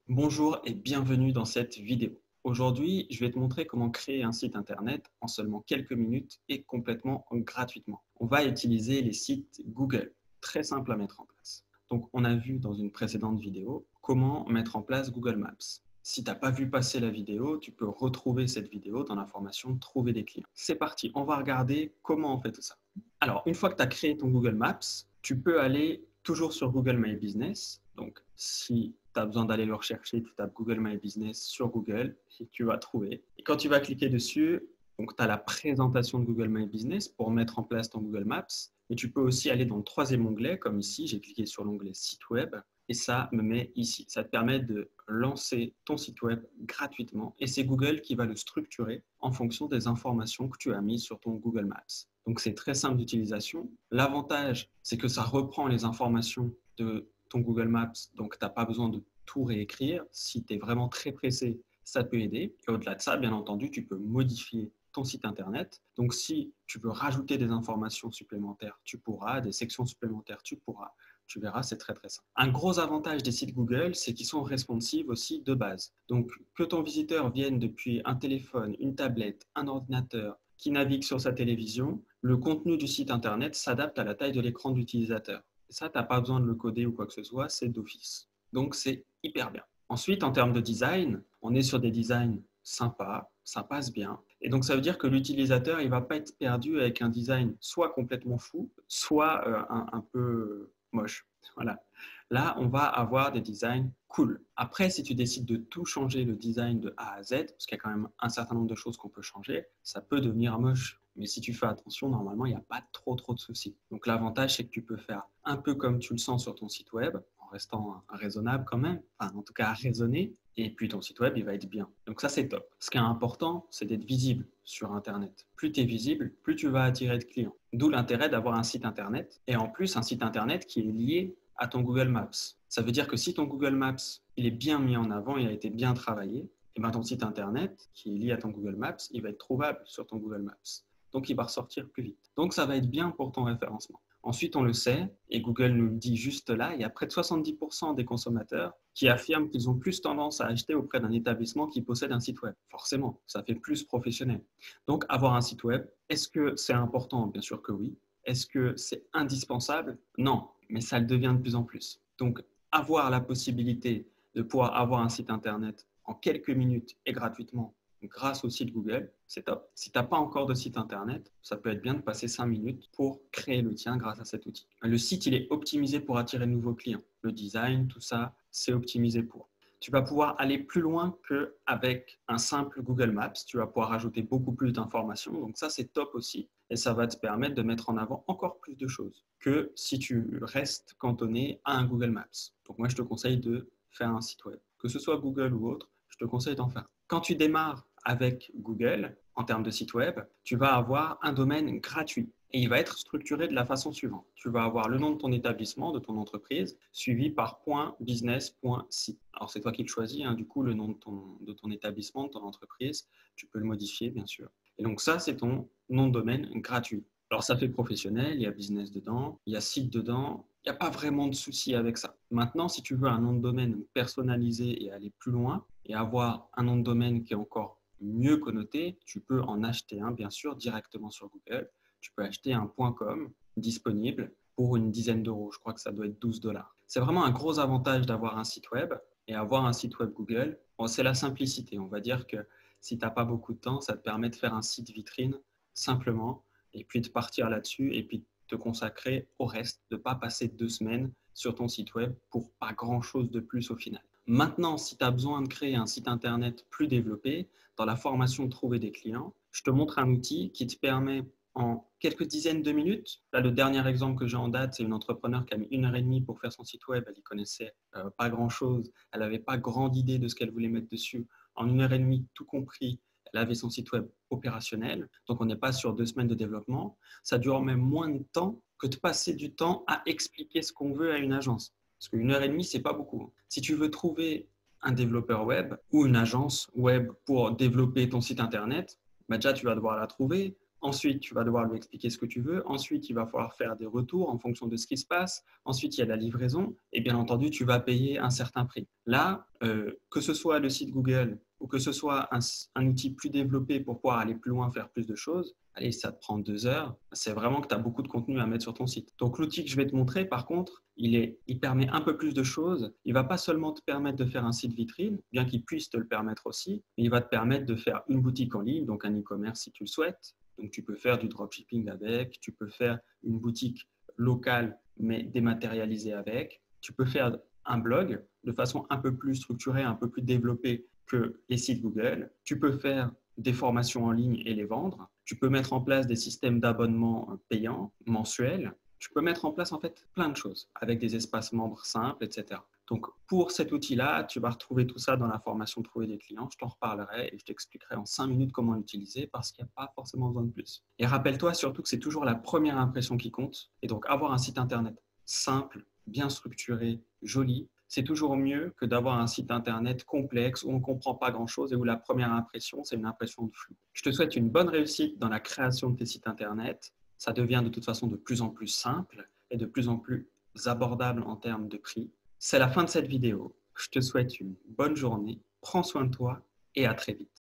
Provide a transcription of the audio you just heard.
Bonjour et bienvenue dans cette vidéo. Aujourd'hui, je vais te montrer comment créer un site internet en seulement quelques minutes et complètement gratuitement. On va utiliser les sites Google, très simple à mettre en place. Donc, on a vu dans une précédente vidéo comment mettre en place Google Maps. Si tu n'as pas vu passer la vidéo, tu peux retrouver cette vidéo dans la formation Trouver des clients. C'est parti, on va regarder comment on fait tout ça. Alors, une fois que tu as créé ton Google Maps, tu peux aller toujours sur Google My Business. Donc, si tu as besoin d'aller le rechercher, tu tapes Google My Business sur Google et tu vas trouver. Et quand tu vas cliquer dessus, tu as la présentation de Google My Business pour mettre en place ton Google Maps. Mais tu peux aussi aller dans le troisième onglet, comme ici, j'ai cliqué sur l'onglet Site Web et ça me met ici. Ça te permet de lancer ton site web gratuitement et c'est Google qui va le structurer en fonction des informations que tu as mises sur ton Google Maps. Donc, c'est très simple d'utilisation. L'avantage, c'est que ça reprend les informations de ton Google Maps, donc tu n'as pas besoin de tout réécrire. Si tu es vraiment très pressé, ça peut aider. Et au-delà de ça, bien entendu, tu peux modifier ton site internet. Donc, si tu veux rajouter des informations supplémentaires, tu pourras, des sections supplémentaires, tu pourras. Tu verras, c'est très très simple. Un gros avantage des sites Google, c'est qu'ils sont responsives aussi de base. Donc, que ton visiteur vienne depuis un téléphone, une tablette, un ordinateur, qui navigue sur sa télévision, le contenu du site internet s'adapte à la taille de l'écran de l'utilisateur. Ça, tu n'as pas besoin de le coder ou quoi que ce soit, c'est d'office. Donc, c'est hyper bien. Ensuite, en termes de design, on est sur des designs sympas, ça passe bien. Et donc, ça veut dire que l'utilisateur, il ne va pas être perdu avec un design soit complètement fou, soit un peu moche. Voilà. Là, on va avoir des designs cool. Après, si tu décides de tout changer le design de A à Z, parce qu'il y a quand même un certain nombre de choses qu'on peut changer, ça peut devenir moche. Mais si tu fais attention, normalement, il n'y a pas trop de soucis. Donc, l'avantage, c'est que tu peux faire un peu comme tu le sens sur ton site web, en restant raisonnable quand même, enfin, en tout cas raisonné, et puis ton site web, il va être bien. Donc ça, c'est top. Ce qui est important, c'est d'être visible sur Internet. Plus tu es visible, plus tu vas attirer de clients. D'où l'intérêt d'avoir un site Internet, et en plus, un site Internet qui est lié à ton Google Maps. Ça veut dire que si ton Google Maps il est bien mis en avant, il a été bien travaillé, et bien ton site Internet qui est lié à ton Google Maps, il va être trouvable sur ton Google Maps. Donc, il va ressortir plus vite. Donc, ça va être bien pour ton référencement. Ensuite, on le sait, et Google nous le dit juste là, il y a près de 70% des consommateurs qui affirment qu'ils ont plus tendance à acheter auprès d'un établissement qui possède un site web. Forcément, ça fait plus professionnel. Donc, avoir un site web, est-ce que c'est important? Bien sûr que oui. Est-ce que c'est indispensable? Non, mais ça le devient de plus en plus. Donc, avoir la possibilité de pouvoir avoir un site internet en quelques minutes et gratuitement grâce au site Google, c'est top. Si tu n'as pas encore de site internet, ça peut être bien de passer 5 minutes pour créer le tien grâce à cet outil. Le site, il est optimisé pour attirer de nouveaux clients. Le design, tout ça, c'est optimisé pour. Tu vas pouvoir aller plus loin qu'avec un simple Google Maps. Tu vas pouvoir ajouter beaucoup plus d'informations. Donc ça, c'est top aussi. Et ça va te permettre de mettre en avant encore plus de choses que si tu restes cantonné à un Google Maps. Donc moi, je te conseille de faire un site web. Que ce soit Google ou autre, je te conseille d'en faire. Quand tu démarres avec Google, en termes de site web, tu vas avoir un domaine gratuit. Et il va être structuré de la façon suivante. Tu vas avoir le nom de ton établissement, de ton entreprise, suivi par .business.site. Alors, c'est toi qui le choisis, hein, du coup, le nom de ton établissement, de ton entreprise. Tu peux le modifier, bien sûr. Et donc, ça, c'est ton nom de domaine gratuit. Alors, ça fait professionnel, il y a business dedans, il y a site dedans. Il n'y a pas vraiment de souci avec ça. Maintenant, si tu veux un nom de domaine personnalisé et aller plus loin et avoir un nom de domaine qui est encore mieux connoté, tu peux en acheter un, bien sûr, directement sur Google. Tu peux acheter un .com disponible pour une dizaine d'euros. Je crois que ça doit être 12 $. C'est vraiment un gros avantage d'avoir un site web et avoir un site web Google. Bon, c'est la simplicité. On va dire que si tu n'as pas beaucoup de temps, ça te permet de faire un site vitrine simplement et puis de partir là-dessus et puis te consacrer au reste, de ne pas passer 2 semaines sur ton site web pour pas grand-chose de plus au final. Maintenant, si tu as besoin de créer un site internet plus développé, dans la formation Trouver des clients, je te montre un outil qui te permet en quelques dizaines de minutes. Là, le dernier exemple que j'ai en date, c'est une entrepreneur qui a mis 1 heure et demie pour faire son site web. Elle n'y connaissait pas grand-chose. Elle n'avait pas grande idée de ce qu'elle voulait mettre dessus. En 1 heure et demie, tout compris, elle avait son site web opérationnel. Donc, on n'est pas sur 2 semaines de développement. Ça dure même moins de temps que de passer du temps à expliquer ce qu'on veut à une agence. Parce qu'1 heure et demie, ce n'est pas beaucoup. Si tu veux trouver un développeur web ou une agence web pour développer ton site internet, bah déjà, tu vas devoir la trouver. Ensuite, tu vas devoir lui expliquer ce que tu veux. Ensuite, il va falloir faire des retours en fonction de ce qui se passe. Ensuite, il y a la livraison. Et bien entendu, tu vas payer un certain prix. Là, que ce soit le site Google ou que ce soit un outil plus développé pour pouvoir aller plus loin, faire plus de choses, allez, ça te prend 2 heures. C'est vraiment que tu as beaucoup de contenu à mettre sur ton site. Donc, l'outil que je vais te montrer, par contre, il permet un peu plus de choses. Il ne va pas seulement te permettre de faire un site vitrine, bien qu'il puisse te le permettre aussi, mais il va te permettre de faire une boutique en ligne, donc un e-commerce si tu le souhaites. Donc, tu peux faire du dropshipping avec, tu peux faire une boutique locale, mais dématérialisée avec. Tu peux faire un blog de façon un peu plus structurée, un peu plus développée que les sites Google. Tu peux faire des formations en ligne et les vendre. Tu peux mettre en place des systèmes d'abonnement payants, mensuels. Tu peux mettre en place en fait plein de choses avec des espaces membres simples, etc. Donc, pour cet outil-là, tu vas retrouver tout ça dans la formation Trouver des clients. Je t'en reparlerai et je t'expliquerai en 5 minutes comment l'utiliser parce qu'il n'y a pas forcément besoin de plus. Et rappelle-toi surtout que c'est toujours la première impression qui compte. Et donc, avoir un site internet simple, bien structuré, joli, c'est toujours mieux que d'avoir un site internet complexe où on ne comprend pas grand-chose et où la première impression, c'est une impression de flou. Je te souhaite une bonne réussite dans la création de tes sites internet. Ça devient de toute façon de plus en plus simple et de plus en plus abordable en termes de prix. C'est la fin de cette vidéo. Je te souhaite une bonne journée, prends soin de toi et à très vite.